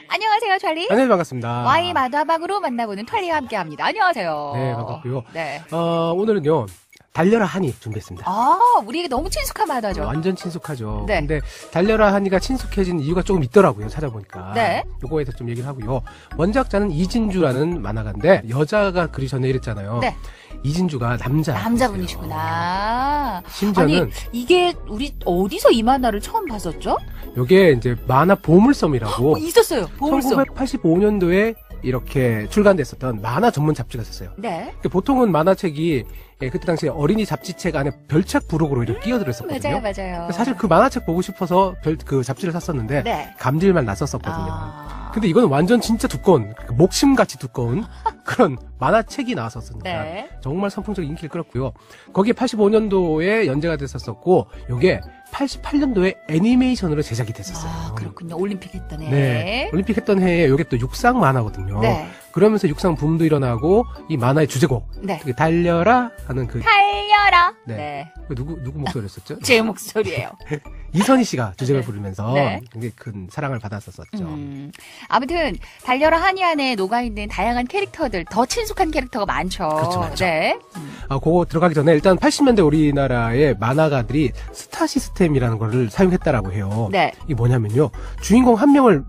안녕하세요, 찰리. 네, 반갑습니다. 와이 마다방으로 만나보는 찰리와 함께합니다. 안녕하세요. 네, 반갑고요. 네. 오늘은요, 달려라 하니 준비했습니다. 아, 우리에게 너무 친숙한 만화죠. 완전 친숙하죠. 네. 근데 달려라 하니가 친숙해진 이유가 조금 있더라고요, 찾아보니까. 네. 요거에 대해서 좀 얘기를 하고요. 원작자는 이진주라는 만화가인데 여자가 그리셨네 이랬잖아요. 네. 이진주가 남자분이시구나. 심지어는 아니, 이게 우리 어디서 이 만화를 처음 봤었죠? 요게 이제 만화 보물섬이라고 있었어요. 보물섬. 1985년도에 이렇게 출간됐었던 만화 전문 잡지가 있었어요. 네. 보통은 만화책이 그때 당시에 어린이 잡지책 안에 별책 부록으로 이렇게 끼어들었었거든요. 맞아요. 사실 그 만화책 보고 싶어서 그 잡지를 샀었는데 네. 감질만 났었거든요. 근데 이건 완전 진짜 두꺼운, 목심같이 두꺼운 그런 만화책이 나왔었습니다. 네. 정말 선풍적인 인기를 끌었고요. 거기에 85년도에 연재가 됐었고, 요게 88년도에 애니메이션으로 제작이 됐었어요. 아, 그렇군요. 올림픽 했던 해. 네. 올림픽 했던 해에 요게 또 육상 만화거든요. 네. 그러면서 육상 붐도 일어나고, 이 만화의 주제곡. 네. 달려라 하는 달려라. 네. 네. 누구 목소리였었죠? 제 목소리예요. 이선희 씨가 주제를 네. 부르면서 네. 굉장히 큰 사랑을 받았었죠. 아무튼 달려라 한이 안에 녹아있는 다양한 캐릭터들, 더 친숙한 캐릭터가 많죠. 그렇죠, 맞죠. 네. 그거 들어가기 전에 일단 80년대 우리나라의 만화가들이 스타 시스템이라는 거를 사용했다라고 해요. 네. 이게 뭐냐면요. 주인공 한 명을,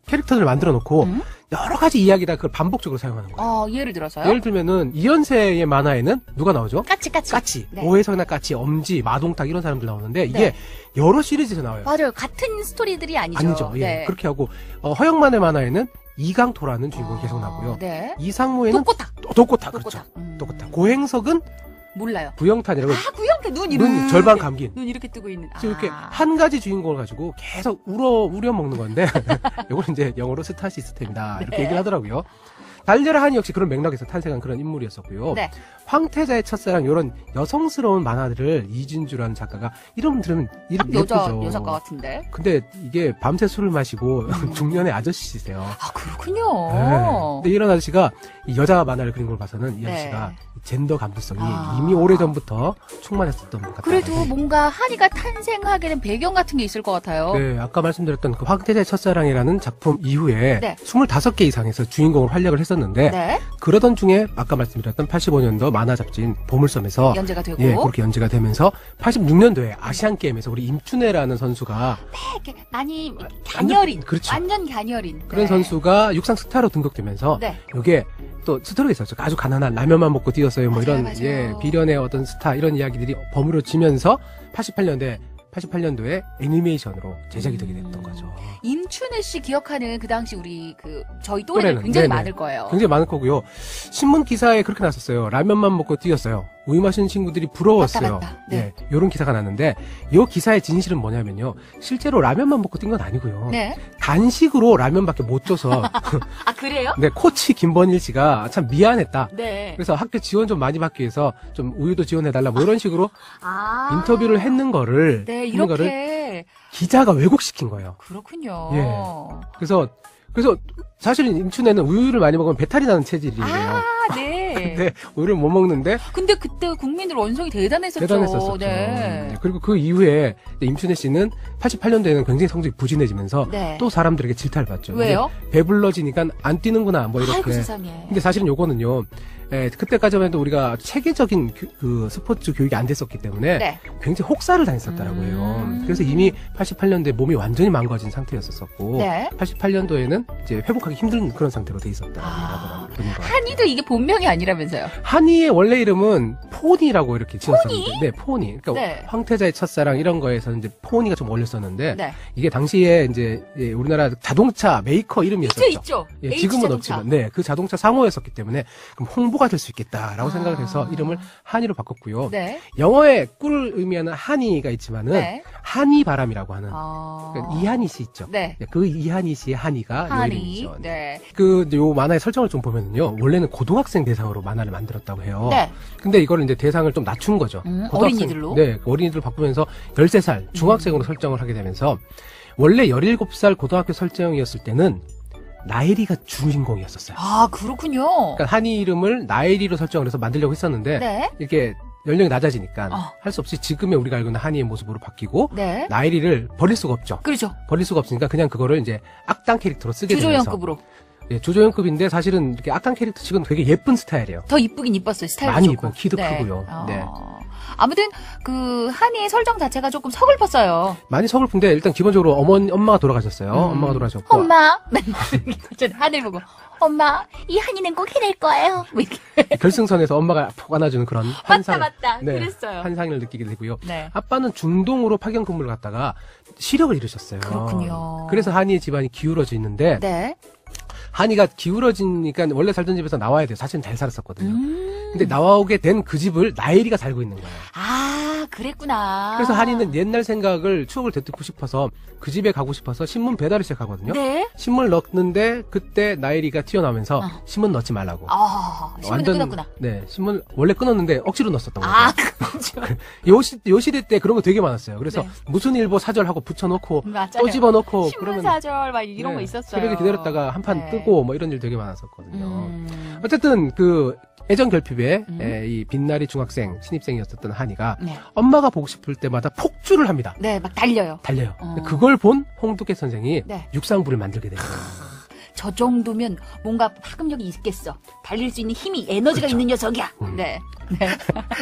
캐릭터를 만들어 놓고 여러 가지 이야기다 그걸 반복적으로 사용하는 거예요. 예를 들어서요? 예를 들면은 이현세의 만화에는 누가 나오죠? 까치. 네. 오해성이나 까치, 엄지, 마동탁 이런 사람들 나오는데 이게 네. 여러 시리즈에서 나와요. 맞아요. 같은 스토리들이 아니죠. 아니죠. 예. 네. 그렇게 하고 허영만의 만화에는 이강토라는 주인공이 계속 나오고요. 네. 이상무에는 독고탁. 그렇죠. 독고탁. 고행석은 몰라요. 구영탄이라고 구형태 눈 절반 감긴. 눈 이렇게 뜨고 있는. 이렇게 한 가지 주인공을 가지고 계속 우려 먹는 건데 이거는 이제 영어로 스타 시스템이다 이렇게 네. 얘기를 하더라고요. 달려라 하니 역시 그런 맥락에서 탄생한 그런 인물이었었고요. 네. 황태자의 첫사랑 이런 여성스러운 만화들을 이진주라는 작가가 이름 들으면 이름 예쁘죠. 여작가 같은데. 근데 이게 밤새 술을 마시고 중년의 아저씨세요. 그렇군요. 네. 근데 이런 아저씨가 이 여자 만화를 그린 걸 봐서는 이 네. 아저씨가 젠더 감수성이 이미 오래전부터 충만했었던 것 같아요. 그래도 뭔가 한이가 탄생하게 된 배경 같은 게 있을 것 같아요. 네, 아까 말씀드렸던 그 황태자의 첫사랑이라는 작품 이후에 네. 25개 이상에서 주인공을 활약을 했었는데 네. 그러던 중에 아까 말씀드렸던 85년도 만화 잡지인 보물섬에서 연재가 되고. 예, 그렇게 연재가 되면서 86년도에 아시안 게임에서 우리 임춘애라는 선수가 이렇게 많이 갸녀린. 그렇죠. 완전 갸녀린. 그런 선수가 육상 스타로 등극되면서 네. 이게 또 스토리가 있었죠. 아주 가난한 라면만 먹고 뛰었어요. 뭐 이런 맞아요. 예, 비련의 어떤 스타 이런 이야기들이 버무려지면서 88년도에 애니메이션으로 제작이 되게 됐던 거죠. 임춘애 씨 기억하는 그 당시 우리 저희 또래는 또래는, 굉장히 네네. 많을 거예요. 굉장히 많을 거고요. 신문 기사에 그렇게 났었어요. 라면만 먹고 뛰었어요. 우유 마시는 친구들이 부러웠어요. 맞다. 네. 이런 기사가 났는데 이 기사의 진실은 뭐냐면요. 실제로 라면만 먹고 뛴 건 아니고요. 네. 간식으로 라면밖에 못 줘서 그래요? 네, 코치 김번일 씨가 참 미안했다. 네. 그래서 학교 지원 좀 많이 받기 위해서 좀 우유도 지원해달라 뭐 이런 식으로 인터뷰를 했는 거를 네, 했는 거를 이렇게. 기자가 왜곡시킨 거예요. 그렇군요. 예. 그래서 사실은 임춘애는 우유를 많이 먹으면 배탈이 나는 체질이에요. 네. 근데 우유를 못 먹는데 근데 그때 국민들 원성이 대단했었죠. 대단했었죠. 네. 그리고 그 이후에 임춘애 씨는 88년도에는 굉장히 성적이 부진해지면서 네. 또 사람들에게 질타를 받죠. 왜요? 배불러지니까 안 뛰는구나 뭐 이렇게. 아이고 세상에. 근데 사실은 요거는요. 그때까지만 해도 우리가 체계적인 그 스포츠 교육이 안 됐었기 때문에 네. 굉장히 혹사를 다녔었다라고 해요. 그래서 이미 88년도에 몸이 완전히 망가진 상태였었고 네. 88년도에는 이제 회복하기 힘든 그런 상태로 돼 있었다라고 하더라고요. 한이도 이게 본명이 아니라면서요? 한이의 원래 이름은 포니라고 이렇게 지었었는데, 네, 포니. 그러니까 네. 황태자의 첫사랑 이런 거에서 이제 포니가 좀 어울렸었는데, 네. 이게 당시에 이제 우리나라 자동차 메이커 이름이었었죠. 있죠. 예, H 지금은 자동차. 없지만, 네, 그 자동차 상호였었기 때문에 그럼 홍보가 될 수 있겠다라고 생각을 해서 이름을 한이로 바꿨고요. 네. 영어의 꿀을 의미하는 한이가 있지만은 네. 한이바람이라고 하는 그러니까 이한이 씨 있죠. 네. 그 이한이 씨의 한이가 요 한이. 이름이죠. 네. 요 만화의 설정을 좀 보면은요, 원래는 고등학생 대상으로 만화를 만들었다고 해요. 네. 근데 이거를 이제 대상을 좀 낮춘 거죠. 어린이들로? 네, 어린이들로 바꾸면서 13살 중학생으로 설정을 하게 되면서 원래 17살 고등학교 설정이었을 때는 나혜리가 주인공이었었어요. 아, 그렇군요. 그러니까 한이 이름을 나혜리로 설정을 해서 만들려고 했었는데 네. 이렇게 연령이 낮아지니까 어. 할 수 없이 지금의 우리가 알고 있는 한이의 모습으로 바뀌고 네. 나일이를 버릴 수가 없죠. 그렇죠. 버릴 수가 없으니까 그냥 그거를 이제 악당 캐릭터로 쓰게 되면서 주조연급으로. 예, 조조연급인데 사실은 이렇게 악당 캐릭터 치고는 되게 예쁜 스타일이에요. 더 이쁘긴 이뻤어요. 스타일도 많이 좋고. 이쁜, 키도 크고요. 네. 아무튼 그 한이의 설정 자체가 조금 서글펐어요. 많이 서글픈데 일단 기본적으로 엄마가 돌아가셨어요. 엄마가 돌아가셨고 엄마 맨날 하늘 보고 엄마 이 한이는 꼭 해낼 거예요. 뭐 이렇게. 결승선에서 엄마가 푹 안아주는 그런 환상, 맞다. 그랬어요. 환상을 느끼게 되고요. 네. 아빠는 중동으로 파견 근무를 갔다가 시력을 잃으셨어요. 그렇군요. 그래서 한이의 집안이 기울어져 있는데 네. 한이가 기울어지니까 원래 살던 집에서 나와야 돼요. 사실은 잘 살았었거든요. 근데 나오게 된 그 집을 나일이가 살고 있는 거예요. 아, 그랬구나. 그래서 한이는 옛날 생각을 추억을 되찾고 싶어서 그 집에 가고 싶어서 신문 배달을 시작하거든요. 네. 신문을 넣는데 그때 나일이가 튀어나오면서 신문 넣지 말라고. 아, 신문을 끊었구나. 네, 신문 원래 끊었는데 억지로 넣었었던 거죠. 아, 그렇죠. 요 시대 때 그런 거 되게 많았어요. 그래서 네. 무슨 일보 사절하고 붙여놓고 맞아요. 또 집어넣고 신문사절 막 이런 네, 거 있었어요. 새벽에 기다렸다가 한 판 네. 뜨고 뭐 이런 일 되게 많았었거든요. 어쨌든 그 애정 결핍에 이 빛나리 중학생 신입생이었었던 한이가 네. 엄마가 보고 싶을 때마다 폭주를 합니다. 네, 막 달려요. 달려요. 그걸 본 홍두깨 선생이 네. 육상부를 만들게 됩니다. 저 정도면 뭔가 파급력이 있겠어. 달릴 수 있는 힘이, 에너지가 그렇죠. 있는 녀석이야. 네. 네.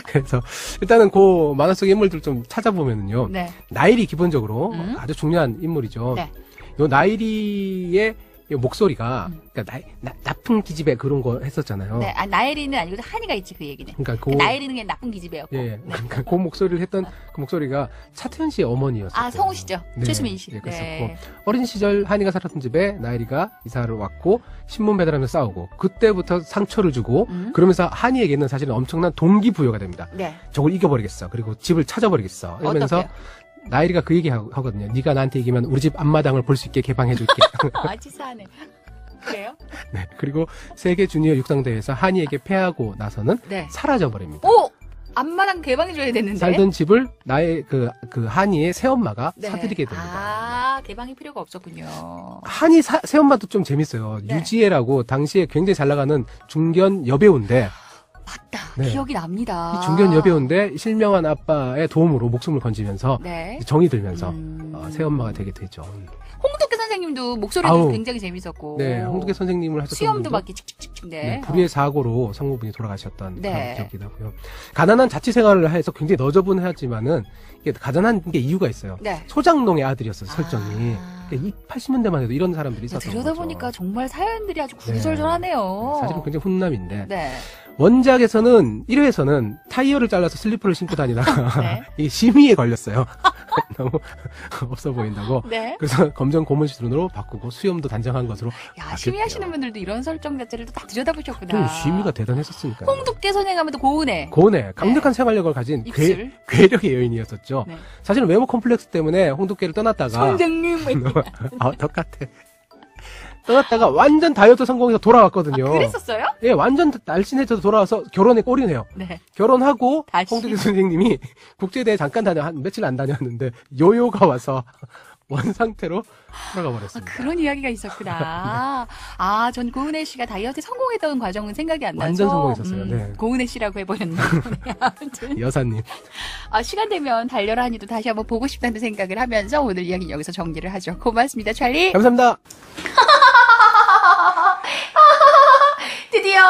그래서 일단은 그 만화 속 인물들 좀 찾아보면은요. 네. 나일이 기본적으로 아주 중요한 인물이죠. 네. 요 나일이의 이 목소리가 그러니까 나쁜 기집애 그런 거 했었잖아요. 네. 아, 나엘이는 아니고 한이가 있지, 그 얘기는. 그러니까 나엘이는 그냥 나쁜 기집애였고. 예, 그러니까 그 목소리를 했던 그 목소리가 차태현 씨의 어머니였어요. 아, 성우 씨죠. 최수민 씨. 예, 그랬었고 네. 어린 시절 한이가 살았던 집에 나일이가 이사를 왔고 신문 배달하면서 싸우고 그때부터 상처를 주고 그러면서 한이에게는 사실은 엄청난 동기부여가 됩니다. 네. 저걸 이겨버리겠어. 그리고 집을 찾아버리겠어. 이러면서 어떡해요? 나일이가 그 얘기 하거든요. 네가 나한테 이기면 우리 집 앞마당을 볼 수 있게 개방해줄게. 아, 치사하네. 그래요? 네. 그리고 세계 주니어 육상대회에서 한이에게 패하고 나서는 네. 사라져버립니다. 오! 앞마당 개방해줘야 되는데. 살던 집을 나의 그 한이의 새엄마가 네. 사들이게 됩니다. 아, 개방이 필요가 없었군요. 한이 새엄마도 좀 재밌어요. 네. 유지혜라고 당시에 굉장히 잘 나가는 중견 여배우인데 맞다. 네. 기억이 납니다. 이 중견 여배우인데 실명한 아빠의 도움으로 목숨을 건지면서 네. 정이 들면서 새엄마가 되게 되죠. 홍두깨 선생님도 목소리도 아우. 굉장히 재밌었고. 네, 홍두깨 선생님을 하셨던 수염도 분도 막 이렇게 칙칙칙. 네. 네, 불의의 사고로 성모분이 돌아가셨던 네. 그런 기억이 나고요. 가난한 자취 생활을 해서 굉장히 너저분하지만은 이게 가난한 게 이유가 있어요. 네. 소장농의 아들이었어요, 설정이. 아. 그러니까 이 80년대만 해도 이런 사람들이 있었던 거죠. 들여다보니까 정말 사연들이 아주 구구절절하네요. 사실은 굉장히 훈남인데 네. 원작에서는 1회에서는 타이어를 잘라서 슬리퍼를 신고 다니다가 네. 이 심의에 걸렸어요. 너무 없어 보인다고. 네. 그래서 검정 고문 수준으로 바꾸고 수염도 단정한 것으로 야, 바뀌었대요. 심의하시는 분들도 이런 설정 자체를 또 다 들여다보셨구나. 그 심의가 대단했었으니까요. 홍두깨 선생하면 또 고은혜. 고은혜 강력한 생활력을 가진 입술. 괴력의 여인이었었죠. 네. 사실은 외모 컴플렉스 때문에 홍두깨를 떠났다가 선생님. 똑같아. 떠났다가 완전 다이어트 성공해서 돌아왔거든요. 그랬었어요? 예, 완전 날씬해져서 돌아와서 결혼에 꼴이네요. 네. 결혼하고 다시. 홍두깨 선생님이 국제대회 잠깐 한 며칠 안 다녔는데 요요가 와서 원 상태로 돌아가 아, 버렸습니다. 그런 이야기가 있었구나. 아, 전 고은혜 씨가 다이어트 성공했던 과정은 생각이 안 나서. 완전 성공했었어요. 네. 고은혜 씨라고 해버렸네요. 네, 아무튼. 여사님. 아, 시간 되면 달려라 하니도 다시 한번 보고 싶다는 생각을 하면서 오늘 이야기는 여기서 정리를 하죠. 고맙습니다, 찰리. 감사합니다. 드디어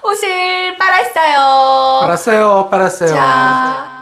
옷을 빨았어요. 빨았어요. 자.